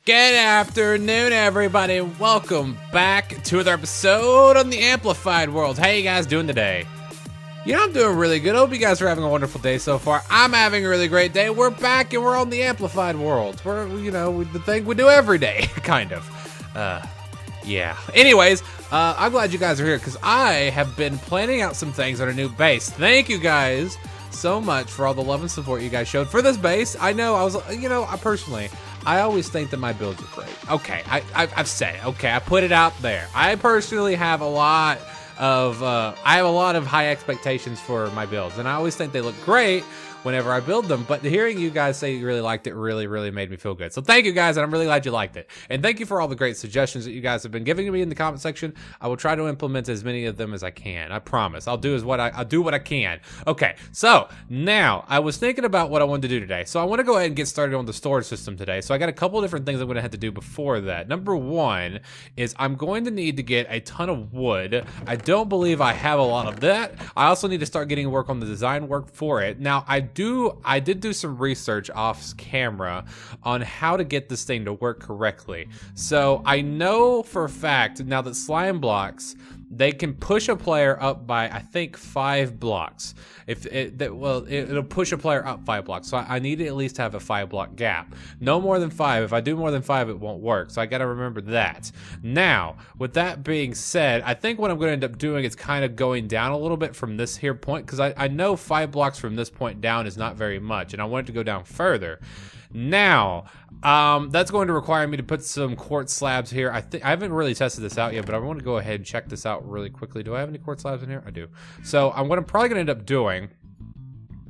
Good afternoon, everybody. Welcome back to another episode on the Amplified World. How you guys doing today? You know, I'm doing really good. I hope you guys are having a wonderful day so far. I'm having a really great day. We're back and we're on the Amplified World. We're, the thing we do every day, kind of. Yeah. Anyways, I'm glad you guys are here because I have been planning out some things on a new base. Thank you guys so much for all the love and support you guys showed for this base. I know I always think that my builds are great. Okay, I've said it. Okay, I put it out there. I personally have a lot of high expectations for my builds, and I always think they look great whenever I build them, but hearing you guys say you really liked it really made me feel good. So thank you guys, and I'm really glad you liked it. And thank you for all the great suggestions that you guys have been giving me in the comment section. I will try to implement as many of them as I can. I promise. I'll do what I can. Okay, so now I was thinking about what I wanted to do today. So I want to go ahead and get started on the storage system today. So I got a couple different things I'm going to have to do before that. Number one is I'm going to need to get a ton of wood. I don't believe I have a lot of that. I also need to start getting work on the design work for it. Now I did do some research off camera on how to get this thing to work correctly. So I know for a fact now that slime blocks, they can push a player up by, I think, 5 blocks. It'll push a player up 5 blocks. So I need to at least have a 5-block gap. No more than 5. If I do more than 5, it won't work. So I got to remember that. Now, with that being said, I think what I'm going to end up doing is kind of going down a little bit from this here point, because I know 5 blocks from this point down is not very much, and I want it to go down further. Now, that's going to require me to put some quartz slabs here. I haven't really tested this out yet, but I want to go ahead and check this out really quickly. Do I have any quartz slabs in here? I do. So what I'm probably going to end up doing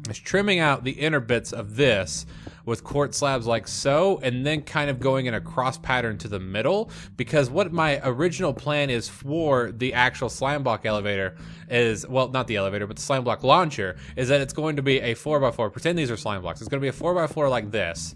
is trimming out the inner bits of this with quartz slabs like so, and then kind of going in a cross pattern to the middle, because what my original plan is for the actual slime block elevator is, well, not the elevator, but the slime block launcher, is that it's going to be a 4x4. Pretend these are slime blocks. It's going to be a 4x4 like this.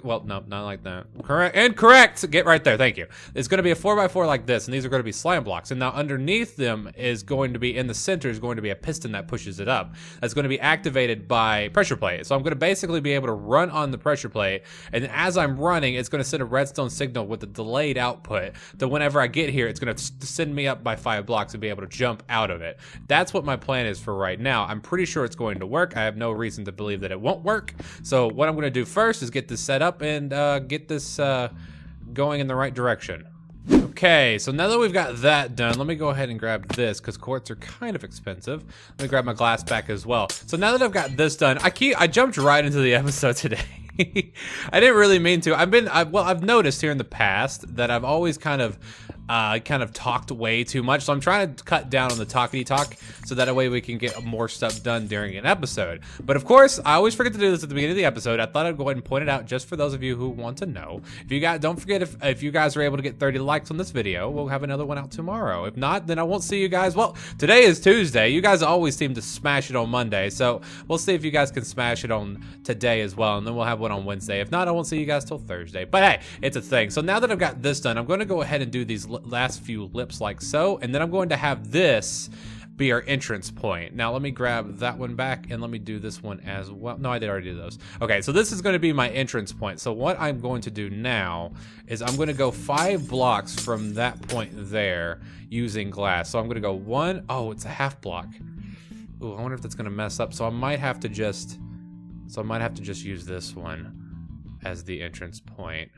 Well, no, not like that. Incorrect. Get right there. Thank you. It's going to be a 4x4 like this, and these are going to be slime blocks. And now underneath them is going to be, in the center is going to be a piston that pushes it up. That's going to be activated by pressure plate. So I'm going to basically be able to run on the pressure plate, and as I'm running, it's going to send a redstone signal with a delayed output that whenever I get here, it's going to send me up by 5 blocks and be able to jump out of it. That's what my plan is for right now. I'm pretty sure it's going to work. I have no reason to believe that it won't work. So what I'm going to do first is get this set up and get this going in the right direction. Okay, so now that we've got that done, let me go ahead and grab this, because quartz are kind of expensive. Let me grab my glass back as well. So now that I've got this done, I jumped right into the episode today. I didn't really mean to. I've noticed here in the past that I've always kind of talked way too much, so I'm trying to cut down on the talkity talk so that way we can get more stuff done during an episode. But of course, I always forget to do this at the beginning of the episode. I thought I'd go ahead and point it out just for those of you who want to know. Don't forget, if you guys are able to get 30 likes on this video, we'll have another one out tomorrow. If not, then I won't see you guys. Well, today is Tuesday. You guys always seem to smash it on Monday, so we'll see if you guys can smash it on today as well, and then we'll have one on Wednesday. If not, I won't see you guys till Thursday. But hey, it's a thing. So now that I've got this done, I'm going to go ahead and do these last few lips like so, and then I'm going to have this be our entrance point. Now let me grab that one back, and let me do this one as well. No, I did already do those. Okay, so this is going to be my entrance point. So what I'm going to do now is I'm going to go 5 blocks from that point there using glass. So I'm going to go 1. Oh, it's a half block. Ooh, I wonder if that's going to mess up. So I might have to just use this one as the entrance point.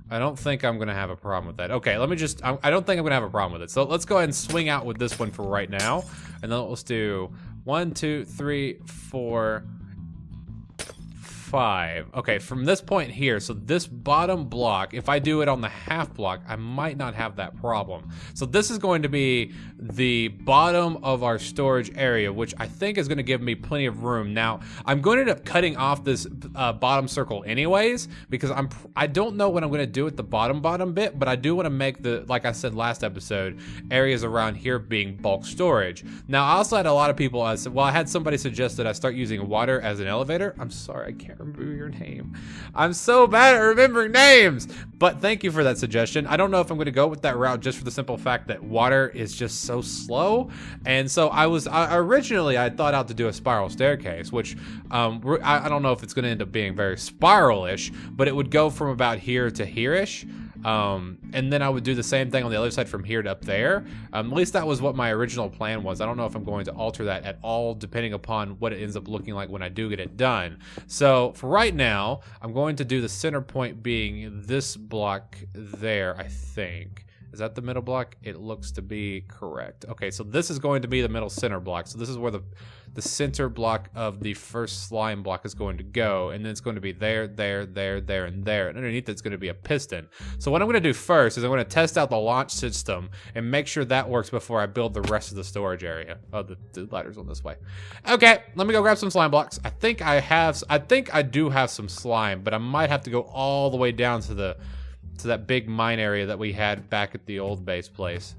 I don't think I'm gonna have a problem with that. Okay, I don't think I'm gonna have a problem with it. So let's go ahead and swing out with this one for right now. And then let's do 1, 2, 3, 4, 5. Okay, from this point here, so this bottom block, if I do it on the half block, I might not have that problem. So this is going to be the bottom of our storage area, which I think is going to give me plenty of room. Now, I'm going to end up cutting off this bottom circle anyways, because I don't know what I'm going to do with the bottom bit, but I do want to make like I said last episode, areas around here being bulk storage. Now, I also had a lot of people, I had somebody suggest that I start using water as an elevator. I'm sorry, I can't can't remember your name. I'm so bad at remembering names. But thank you for that suggestion. I don't know if I'm going to go with that route just for the simple fact that water is just so slow. And so originally I thought out to do a spiral staircase, which I don't know if it's going to end up being very spiral-ish, but it would go from about here to here-ish. And then I would do the same thing on the other side from here to up there. At least that was what my original plan was. I don't know if I'm going to alter that at all, depending upon what it ends up looking like when I do get it done. So for right now, I'm going to do the center point being this block there, I think. Is that the middle block? It looks to be correct. Okay, so this is going to be the middle center block. So this is where the center block of the first slime block is going to go. And then it's going to be there, there, there, there, and there. And underneath it's going to be a piston. So what I'm going to do first is I'm going to test out the launch system and make sure that works before I build the rest of the storage area. Oh, the ladder's on this way. Okay, let me go grab some slime blocks. I think I do have some slime, but I might have to go all the way down to that big mine area that we had back at the old base place,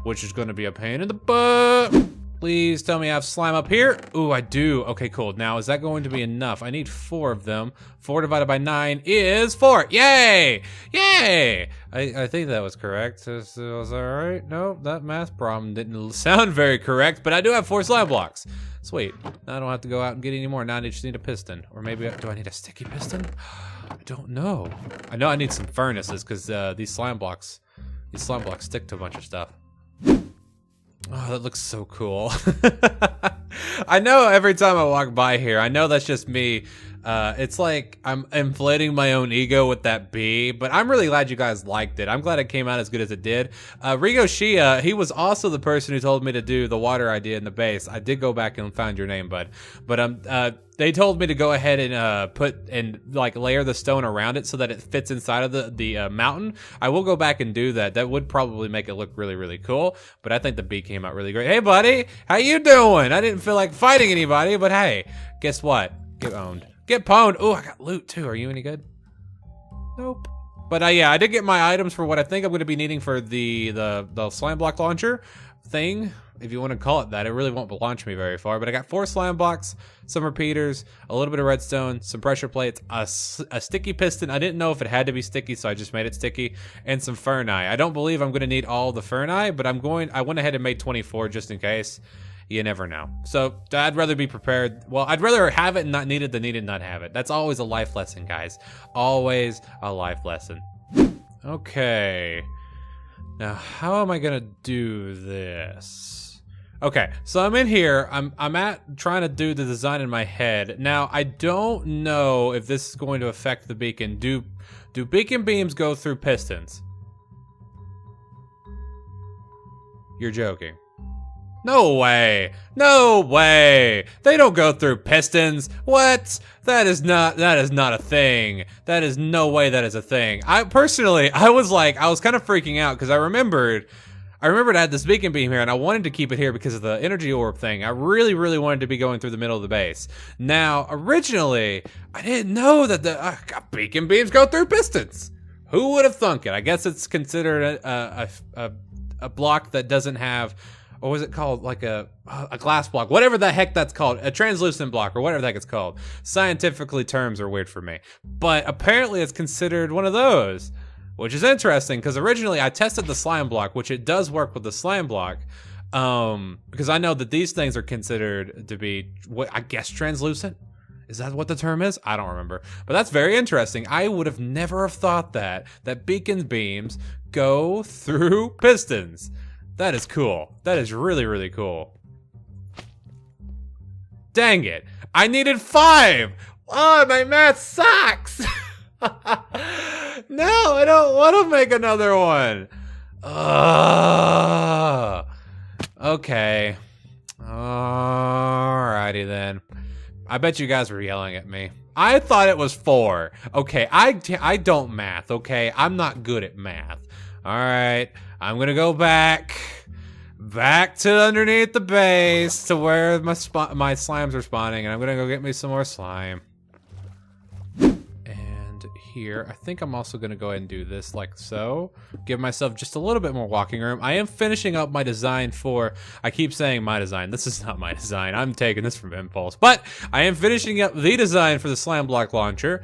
which is going to be a pain in the butt. Please tell me I have slime up here. Ooh, I do. Okay, cool. Now, is that going to be enough? I need 4 of them. 4 divided by 9 is 4. Yay! Yay! I think that was correct. Was that right? No, that math problem didn't sound very correct, but I do have 4 slime blocks. Sweet. Now I don't have to go out and get any more. Now I just need a piston. Or maybe, do I need a sticky piston? I don't know. I know I need some furnaces because these slime blocks stick to a bunch of stuff. Oh, that looks so cool. I know every time I walk by here, I know that's just me. It's like I'm inflating my own ego with that bee, but I'm really glad you guys liked it. I'm glad it came out as good as it did. Rigo Shia, he was also the person who told me to do the water idea in the base. I did go back and find your name, bud. But they told me to go ahead and layer the stone around it so that it fits inside of the mountain. I will go back and do that. That would probably make it look really, really cool. But I think the bee came out really great. Hey, buddy, how you doing? I didn't feel like fighting anybody, but hey, guess what? Get owned. Get pwned. Oh, I got loot too. Are you any good? Nope. But yeah, I did get my items for what I think I'm going to be needing for the slime block launcher thing, if you want to call it that. It really won't launch me very far. But I got 4 slime blocks, some repeaters, a little bit of redstone, some pressure plates, a sticky piston. I didn't know if it had to be sticky, so I just made it sticky, and some ferni. I don't believe I'm going to need all the ferni, but I went ahead and made 24 just in case. You never know. So I'd rather be prepared. Well, I'd rather have it and not need it than need it and not have it. That's always a life lesson, guys. Always a life lesson. Okay. Now, how am I gonna do this? Okay, so I'm in here. I'm trying to do the design in my head. Now, I don't know if this is going to affect the beacon. Do beacon beams go through pistons? You're joking. No way. No way. They don't go through pistons. What? That is not a thing. That is no way that is a thing. I was kind of freaking out because I remembered I had this beacon beam here and I wanted to keep it here because of the energy orb thing. I really, really wanted to be going through the middle of the base. Now, originally, I didn't know that the beacon beams go through pistons. Who would have thunk it? I guess it's considered a block that doesn't have, or was it called like a glass block? Whatever the heck that's called. A translucent block or whatever the heck it's called. Scientifically, terms are weird for me. But apparently it's considered one of those, which is interesting because originally I tested the slime block, which it does work with the slime block. Because I know that these things are considered to be, what I guess, translucent. Is that what the term is? I don't remember. But that's very interesting. I would have never have thought that beacon beams go through pistons. That is cool. That is really, really cool. Dang it. I needed 5. Oh, my math sucks. No, I don't want to make another one. Okay. Alrighty then. I bet you guys were yelling at me. I thought it was 4. Okay, I don't math, okay? I'm not good at math. Alright, I'm gonna go back to underneath the base to where my slimes are spawning, and I'm gonna go get me some more slime. And And here, I think I'm also gonna go ahead and do this like so. Give myself just a little bit more walking room. I am finishing up my design for, I keep saying my design. This is not my design. I'm taking this from Impulse. But I am finishing up the design for the Slime Block Launcher.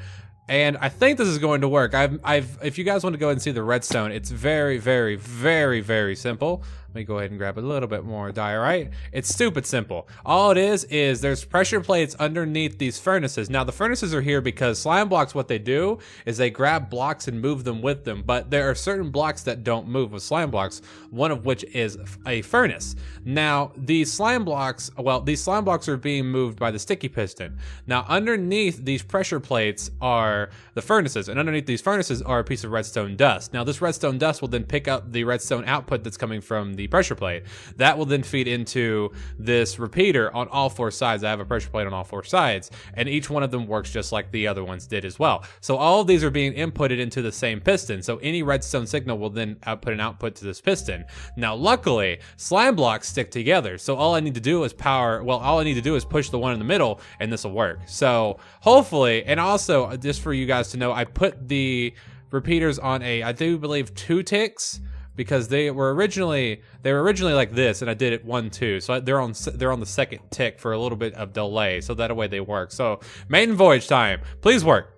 And I think this is going to work. If you guys want to go ahead and see the redstone, it's very, very, very, very simple. Let me go ahead and grab a little bit more diorite. It's stupid simple. All it is there's pressure plates underneath these furnaces. Now the furnaces are here because slime blocks, what they do is they grab blocks and move them with them. But there are certain blocks that don't move with slime blocks, one of which is a furnace. Now these slime blocks, well, these slime blocks are being moved by the sticky piston. Now underneath these pressure plates are the furnaces, and underneath these furnaces are a piece of redstone dust. Now this redstone dust will then pick up the redstone output that's coming from the pressure plate. That will then feed into this repeater on all four sides. I have a pressure plate on all four sides, and each one of them works just like the other ones did as well. So all of these are being inputted into the same piston. So any redstone signal will then output an output to this piston. Now luckily, slime blocks stick together. So all I need to do is all I need to do is push the one in the middle and this will work. So hopefully, and also just for you guys to know, I put the repeaters on I do believe 2 ticks, because they were originally like this, and I did it 1, 2. So they're on the second tick for a little bit of delay, so that way they work. So maiden voyage time, please work.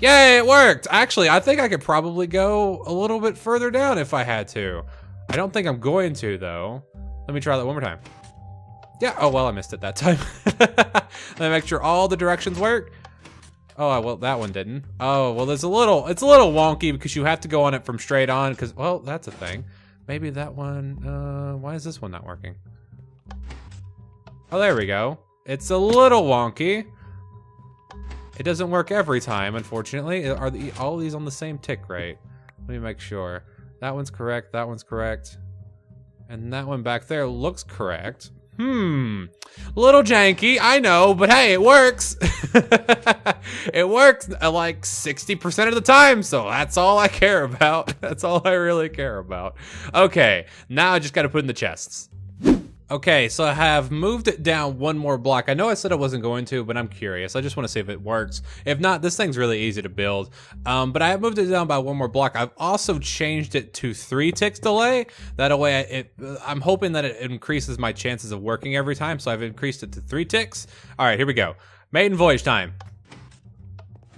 Yay, it worked. Actually, I think I could probably go a little bit further down if I had to. I don't think I'm going to though. Let me try that one more time. Yeah, oh well, I missed it that time. Let me make sure all the directions work. Oh, well, that one didn't. Oh, well, it's a little wonky because you have to go on it from straight on because, well, that's a thing. Maybe that one, why is this one not working? Oh, there we go. It's a little wonky. It doesn't work every time, unfortunately. Are all these on the same tick rate? Let me make sure. That one's correct, that one's correct. And that one back there looks correct. Little janky, I know, but hey, it works. It works like 60% of the time, so that's all I care about. That's all I really care about. Okay, now I just gotta put in the chests. Okay, so I have moved it down one more block. I know I said I wasn't going to, but I'm curious. I just want to see if it works. If not, this thing's really easy to build. But I have moved it down by one more block. I've also changed it to 3 ticks delay. That way, I'm hoping that it increases my chances of working every time. So I've increased it to 3 ticks. All right, here we go. Maiden voyage time.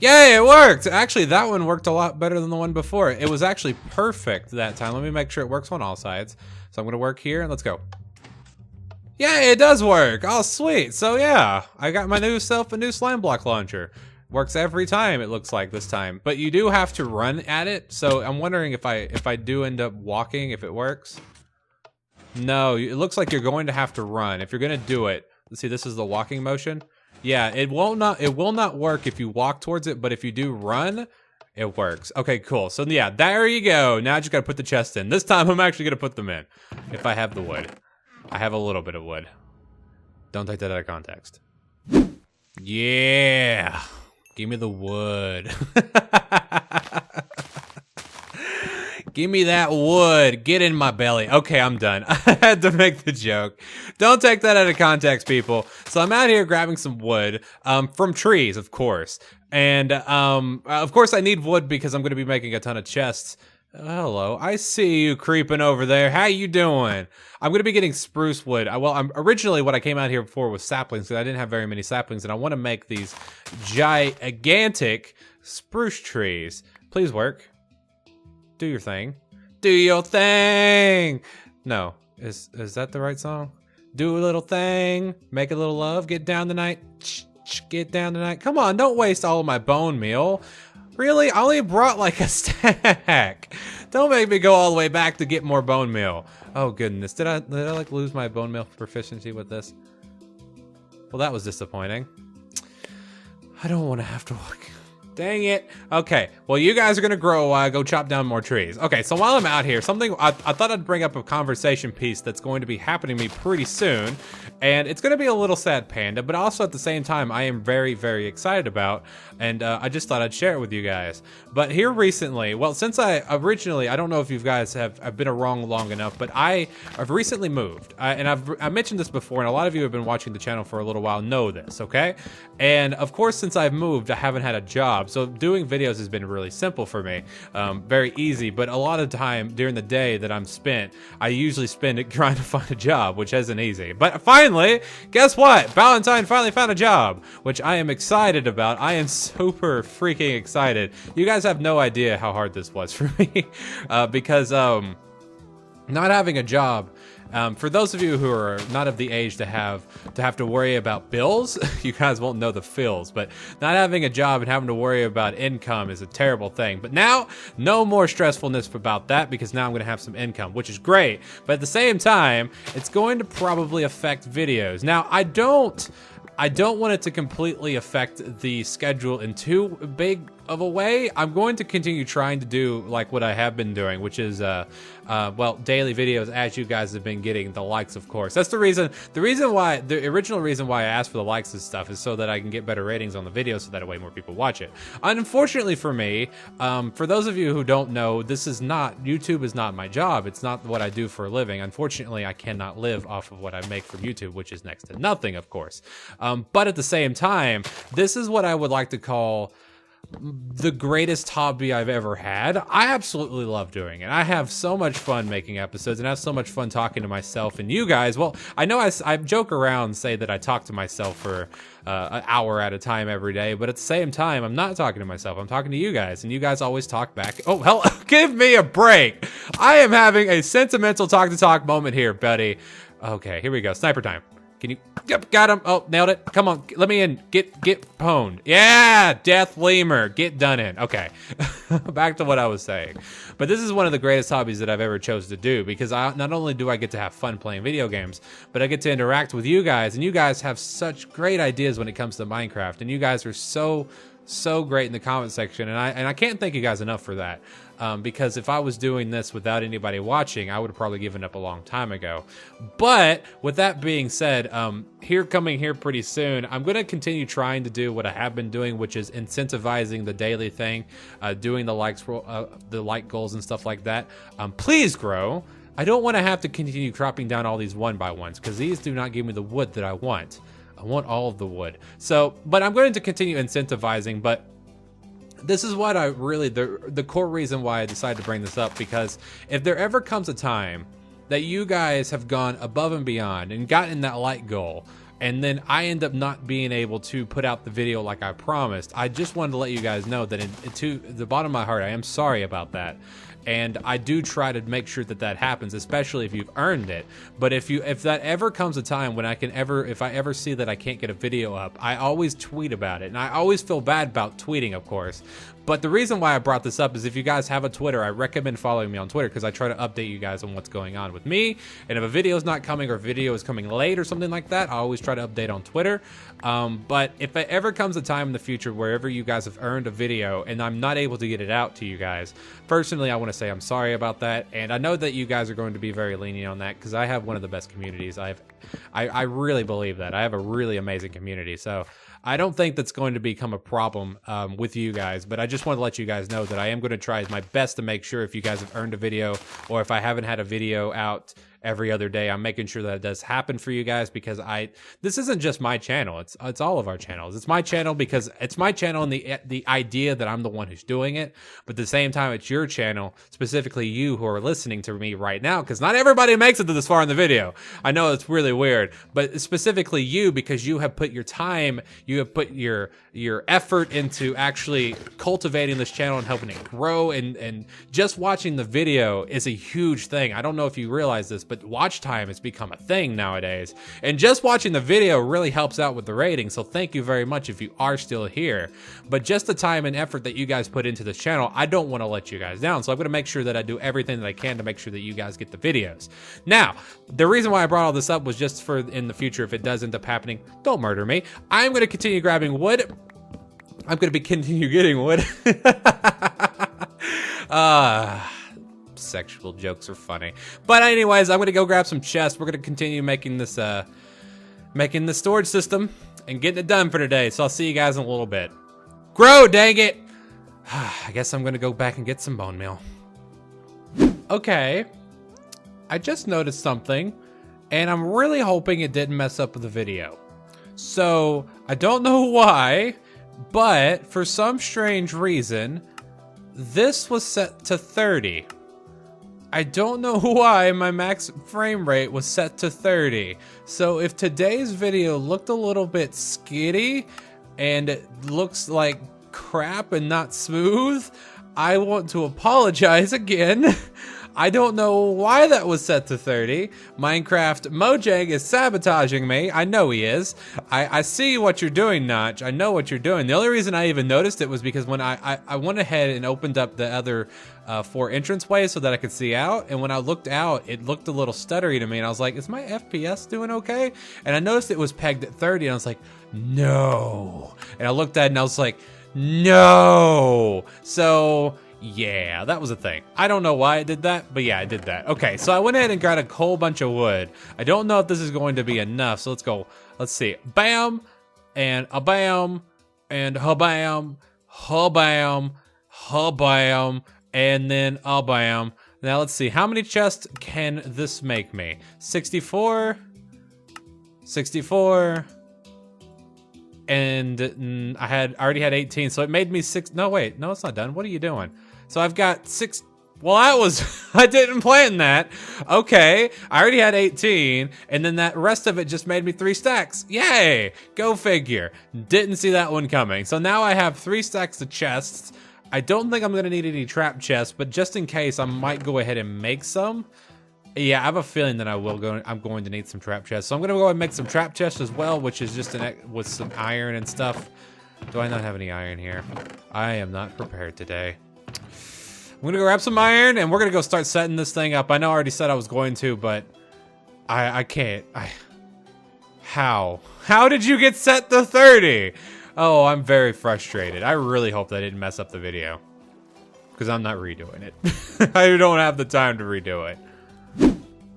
Yay, it worked! Actually, that one worked a lot better than the one before. It was actually perfect that time. Let me make sure it works on all sides. So I'm gonna work here and let's go. Yeah, it does work. Oh, sweet. So yeah, I got my new slime block launcher. Works every time, it looks like this time. But you do have to run at it. So I'm wondering if I do end up walking, if it works. No, it looks like you're going to have to run. If you're gonna do it, let's see, this is the walking motion. Yeah, it will not work if you walk towards it, but if you do run, it works. Okay, cool. So yeah, there you go. Now I just gotta put the chest in. This time I'm actually gonna put them in. If I have the wood. I have a little bit of wood. Don't take that out of context. Yeah. Give me the wood. Give me that wood. Get in my belly. Okay, I'm done. I had to make the joke. Don't take that out of context, people. So I'm out here grabbing some wood from trees, of course. And of course I need wood because I'm going to be making a ton of chests. Hello, I see you creeping over there. How you doing? I'm going to be getting spruce wood. Originally what I came out here for was saplings because I didn't have very many saplings, and I want to make these gigantic spruce trees. Please work. Do your thing. Do your thing. No, is that the right song? Do a little thing. Make a little love. Get down tonight. Get down tonight. Come on, don't waste all of my bone meal. Really? I only brought like a stack. Don't make me go all the way back to get more bone meal. Oh goodness, did I like lose my bone meal proficiency with this? Well, that was disappointing. I don't want to have to work. Dang it. Okay, well, you guys are gonna grow while I go chop down more trees. Okay, so while I'm out here, something I thought I'd bring up a conversation piece that's going to be happening to me pretty soon. And it's gonna be a little sad, Panda, but also at the same time, I am very, very excited about, and I just thought I'd share it with you guys. But here recently, well, since I don't know if you guys have been around long enough, but I've recently moved. And I've mentioned this before, and a lot of you have been watching the channel for a little while know this, okay? And of course, since I've moved, I haven't had a job. job. So doing videos has been really simple for me, very easy. But a lot of time during the day that I'm spent, I usually spend it trying to find a job, which isn't easy. But finally, guess what? Valentine finally found a job, which I am excited about. I am super freaking excited. You guys have no idea how hard this was for me, because not having a job, for those of you who are not of the age to have to worry about bills, you guys won't know the feels, but not having a job and having to worry about income is a terrible thing. But now, no more stressfulness about that, because now I'm going to have some income, which is great. But at the same time, it's going to probably affect videos. Now, I don't want it to completely affect the schedule in too big of a way. I'm going to continue trying to do like what I have been doing, which is well, daily videos, as you guys have been getting the likes, of course. That's the original reason why I asked for the likes and stuff is so that I can get better ratings on the video, so that way more people watch it. Unfortunately for me, for those of you who don't know, YouTube is not my job. It's not what I do for a living. Unfortunately, I cannot live off of what I make from YouTube, which is next to nothing, of course. But at the same time, this is what I would like to call the greatest hobby I've ever had. I absolutely love doing it. I have so much fun making episodes, and I have so much fun talking to myself and you guys. Well, I know I joke around and say that I talk to myself for an hour at a time every day, but at the same time, I'm not talking to myself. I'm talking to you guys, and you guys always talk back. Oh, hell, give me a break. I am having a sentimental talk-to-talk moment here, buddy. Okay, here we go. Sniper time. Can you? Yep, got him. Oh, nailed it. Come on, let me in. Get pwned. Yeah, death lemur. Get done in. Okay, back to what I was saying. But this is one of the greatest hobbies that I've ever chose to do, because not only do I get to have fun playing video games, but I get to interact with you guys, and you guys have such great ideas when it comes to Minecraft, and you guys are so great in the comment section, and I can't thank you guys enough for that. Because if I was doing this without anybody watching, I would have probably given up a long time ago. But with that being said, coming here pretty soon, I'm going to continue trying to do what I have been doing, which is incentivizing the daily thing, doing the like goals and stuff like that. Please grow. I don't want to have to continue cropping down all these 1x1s, because these do not give me the wood that I want. I want all of the wood. But I'm going to continue incentivizing, but this is what the core reason why I decided to bring this up, because if there ever comes a time that you guys have gone above and beyond and gotten that like goal, and then I end up not being able to put out the video like I promised, I just wanted to let you guys know that to the bottom of my heart, I am sorry about that. And I do try to make sure that happens, especially if you've earned it. But if that ever comes a time when if I ever see that I can't get a video up, I always tweet about it. And I always feel bad about tweeting, of course. But the reason why I brought this up is if you guys have a Twitter, I recommend following me on Twitter, because I try to update you guys on what's going on with me. And if a video is not coming, or a video is coming late or something like that, I always try to update on Twitter. But if it ever comes a time in the future wherever you guys have earned a video and I'm not able to get it out to you guys, personally, I want to say I'm sorry about that. And I know that you guys are going to be very lenient on that, because I have one of the best communities. I really believe that. I have a really amazing community. So I don't think that's going to become a problem with you guys, but I just want to let you guys know that I am going to try my best to make sure if you guys have earned a video, or if I haven't had a video out every other day, I'm making sure that it does happen for you guys, because this isn't just my channel, it's all of our channels. It's my channel because it's my channel, and the idea that I'm the one who's doing it, but at the same time it's your channel, specifically you who are listening to me right now, because not everybody makes it to this far in the video. I know it's really weird, but specifically you, because you have put your time, you have put your effort into actually cultivating this channel and helping it grow, and just watching the video is a huge thing. I don't know if you realize this, but watch time has become a thing nowadays, and just watching the video really helps out with the rating. So thank you very much if you are still here. But just the time and effort that you guys put into this channel, I don't want to let you guys down, so I'm going to make sure that I do everything that I can to make sure that you guys get the videos. Now, the reason why I brought all this up was just for in the future, if it does end up happening, don't murder me. I'm going to continue grabbing wood. I'm going to continue getting wood. Sexual jokes are funny. But anyways, I'm going to go grab some chests. We're going to continue making this storage system and getting it done for today. So I'll see you guys in a little bit. Grow, dang it. I guess I'm going to go back and get some bone meal. Okay. I just noticed something, and I'm really hoping it didn't mess up with the video. So I don't know why, But for some strange reason, this was set to 30. I don't know why my max frame rate was set to 30. So if today's video looked a little bit skitty and it looks like crap and not smooth, I want to apologize again. I don't know why that was set to 30. Minecraft Mojang is sabotaging me. I know he is. I see what you're doing, Notch. I know what you're doing. The only reason I even noticed it was because when I went ahead and opened up the other 4 entranceways so that I could see out, and when I looked out, it looked a little stuttery to me, and I was like, is my FPS doing okay? And I noticed it was pegged at 30, and I was like, no. And I looked at it, and I was like, no. So yeah, that was a thing. I don't know why I did that, but yeah, I did that. Okay, so I went ahead and got a whole bunch of wood. I don't know if this is going to be enough, so let's go. Let's see. Bam, and a bam, and a bam, ha bam, ha bam, and then a bam. Now let's see. How many chests can this make me? 64, 64, and I already had 18, so it made me 6. No, wait, no, it's not done. What are you doing? So I've got 6. Well, that was, I didn't plan that. Okay, I already had 18, and then that rest of it just made me 3 stacks. Yay, go figure. Didn't see that one coming. So now I have 3 stacks of chests. I don't think I'm gonna need any trap chests, but just in case, I might go ahead and make some. Yeah, I have a feeling that I'm going to need some trap chests. So I'm gonna go and make some trap chests as well, which is just with some iron and stuff. Do I not have any iron here? I am not prepared today. I'm gonna go grab some iron, and we're gonna go start setting this thing up. I know I already said I was going to, but I can't. How did you get set to 30? Oh, I'm very frustrated. I really hope that I didn't mess up the video, because I'm not redoing it. I don't have the time to redo it.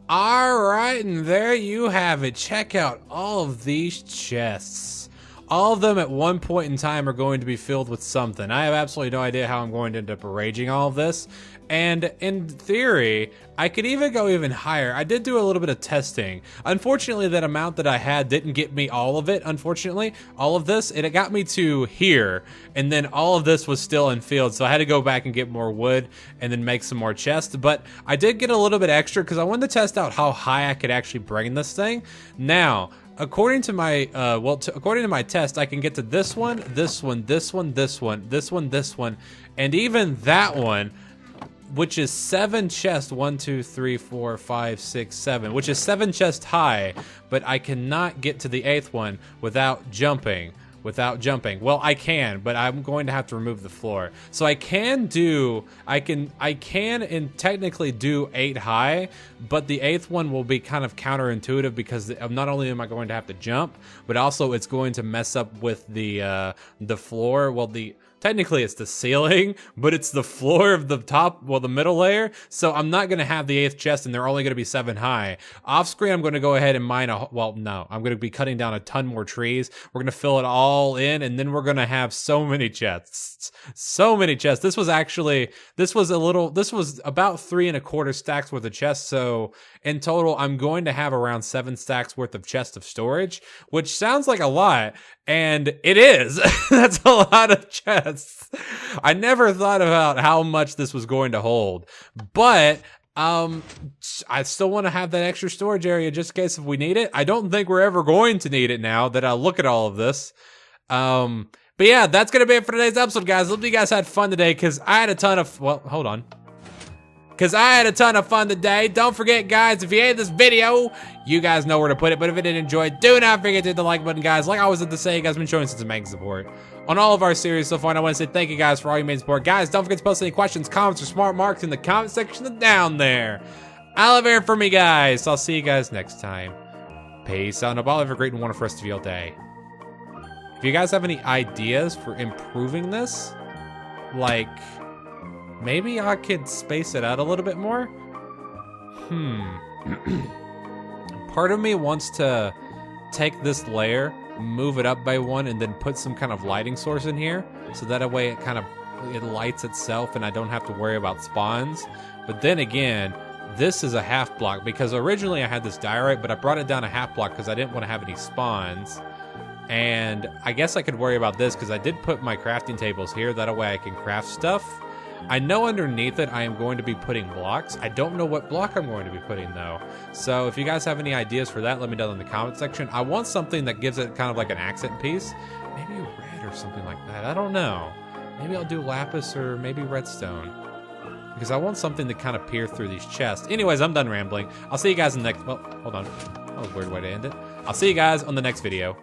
All right, and there you have it. Check out all of these chests. All of them at one point in time are going to be filled with something. I have absolutely no idea how I'm going to end up arranging all of this. And in theory, I could even go even higher. I did do a little bit of testing. Unfortunately, that amount that I had didn't get me all of it, unfortunately. All of this, it got me to here. And then all of this was still in field. So I had to go back and get more wood and then make some more chests. But I did get a little bit extra because I wanted to test out how high I could actually bring this thing. Now, according to my according to my test, I can get to this one, this one, this one, this one, this one, this one, and even that one, which is 7 chests. 1, 2, 3, 4, 5, 6, 7, which is 7 chests high. But I cannot get to the 8th one without jumping. Well, I can, but I'm going to have to remove the floor. So I can and technically do 8 high, but the 8th one will be kind of counterintuitive because not only am I going to have to jump, but also it's going to mess up with the floor. Well, technically it's the ceiling, but it's the floor of the top, well, the middle layer. So I'm not gonna have the 8th chest, and they're only gonna be 7 high. Off screen, I'm gonna go ahead and mine I'm gonna be cutting down a ton more trees. We're gonna fill it all in, and then we're gonna have so many chests. So many chests. This was about 3 1/4 stacks worth of chests. So in total, I'm going to have around 7 stacks worth of chests of storage, which sounds like a lot, and it is. That's a lot of chests. I never thought about how much this was going to hold, but I still want to have that extra storage area just in case if we need it. I don't think we're ever going to need it now that I look at all of this. But yeah, that's gonna be it for today's episode, guys. Hope you guys had fun today, because I had a ton of, well, hold on. Because I had a ton of fun today. Don't forget, guys, if you hated this video, you guys know where to put it. But if you did enjoy it, do not forget to hit the like button, guys. Like I always have to say, you guys have been showing some amazing support on all of our series so far. And I want to say thank you, guys, for all your amazing support. Guys, don't forget to post any questions, comments, or smart marks in the comment section down there. I love hearing from you guys. I'll see you guys next time. Peace out. And have a great and wonderful rest of your day. If you guys have any ideas for improving this, like, maybe I could space it out a little bit more. Part of me wants to take this layer, move it up by 1, and then put some kind of lighting source in here, so that way it lights itself and I don't have to worry about spawns. But then again, this is a half block, because originally I had this diorite, but I brought it down a half block because I didn't want to have any spawns. And I guess I could worry about this because I did put my crafting tables here. That way I can craft stuff. I know underneath it I am going to be putting blocks. I don't know what block I'm going to be putting though. So if you guys have any ideas for that, let me know in the comment section. I want something that gives it kind of like an accent piece. Maybe red or something like that. I don't know. Maybe I'll do lapis or maybe redstone. Because I want something to kind of peer through these chests. Anyways, I'm done rambling. I'll see you guys in the next... Well, hold on. That was a weird way to end it. I'll see you guys on the next video.